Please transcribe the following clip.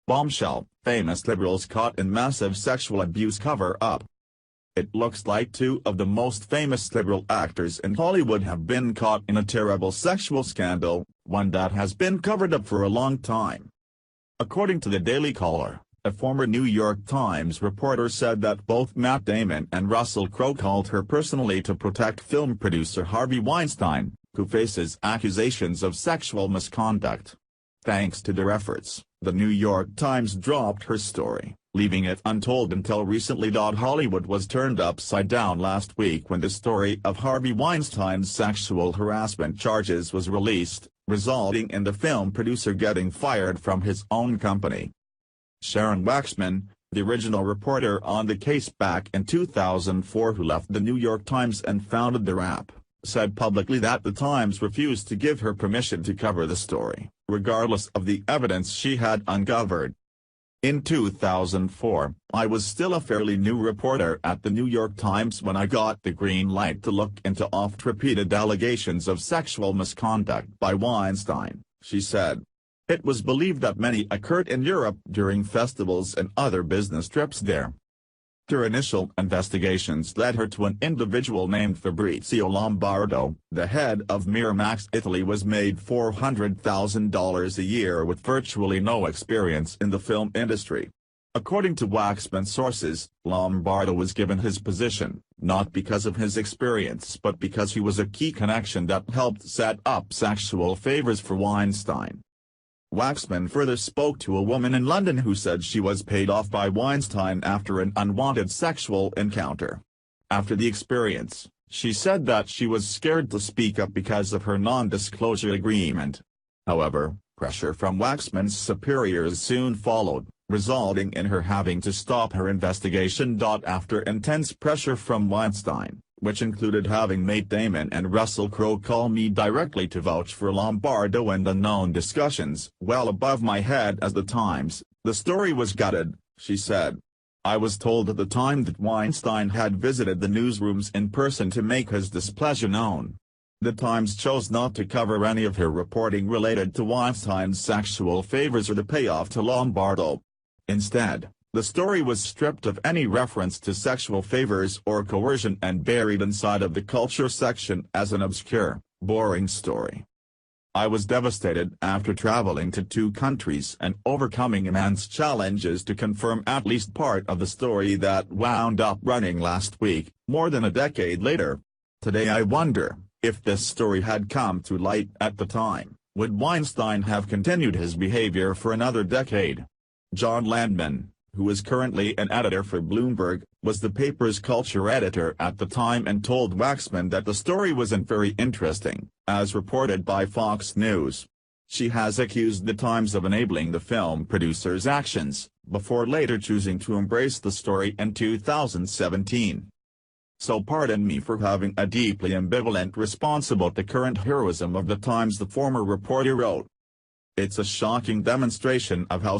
Bombshell, famous liberals caught in massive sexual abuse cover-up. It looks like two of the most famous liberal actors in Hollywood have been caught in a terrible sexual scandal, one that has been covered up for a long time. According to the Daily Caller, a former New York Times reporter said that both Matt Damon and Russell Crowe called her personally to protect film producer Harvey Weinstein, who faces accusations of sexual misconduct. Thanks to their efforts, the New York Times dropped her story, leaving it untold until recently.Hollywood was turned upside down last week when the story of Harvey Weinstein's sexual harassment charges was released, resulting in the film producer getting fired from his own company. Sharon Waxman, the original reporter on the case back in 2004 who left the New York Times and founded the Wrap, said publicly that the Times refused to give her permission to cover the story, regardless of the evidence she had uncovered. In 2004, I was still a fairly new reporter at the New York Times when I got the green light to look into oft-repeated allegations of sexual misconduct by Weinstein, she said. It was believed that many occurred in Europe during festivals and other business trips there. Her initial investigations led her to an individual named Fabrizio Lombardo. The head of Miramax Italy was made $400,000 a year with virtually no experience in the film industry. According to Waxman sources, Lombardo was given his position, not because of his experience but because he was a key connection that helped set up sexual favors for Weinstein. Waxman further spoke to a woman in London who said she was paid off by Weinstein after an unwanted sexual encounter. After the experience, she said that she was scared to speak up because of her non-disclosure agreement. However, pressure from Waxman's superiors soon followed, resulting in her having to stop her investigation. After intense pressure from Weinstein, which included having Matt Damon and Russell Crowe call me directly to vouch for Lombardo and unknown discussions well above my head as the Times, the story was gutted, she said. I was told at the time that Weinstein had visited the newsrooms in person to make his displeasure known. The Times chose not to cover any of her reporting related to Weinstein's sexual favors or the payoff to Lombardo. Instead, the story was stripped of any reference to sexual favors or coercion and buried inside of the culture section as an obscure, boring story. I was devastated after traveling to 2 countries and overcoming immense challenges to confirm at least part of the story that wound up running last week, more than a decade later. Today I wonder, if this story had come to light at the time, would Weinstein have continued his behavior for another decade? John Landman, who is currently an editor for Bloomberg, was the paper's culture editor at the time and told Waxman that the story wasn't very interesting, as reported by Fox News. She has accused the Times of enabling the film producer's actions, before later choosing to embrace the story in 2017. So pardon me for having a deeply ambivalent response about the current heroism of the Times, the former reporter wrote. It's a shocking demonstration of how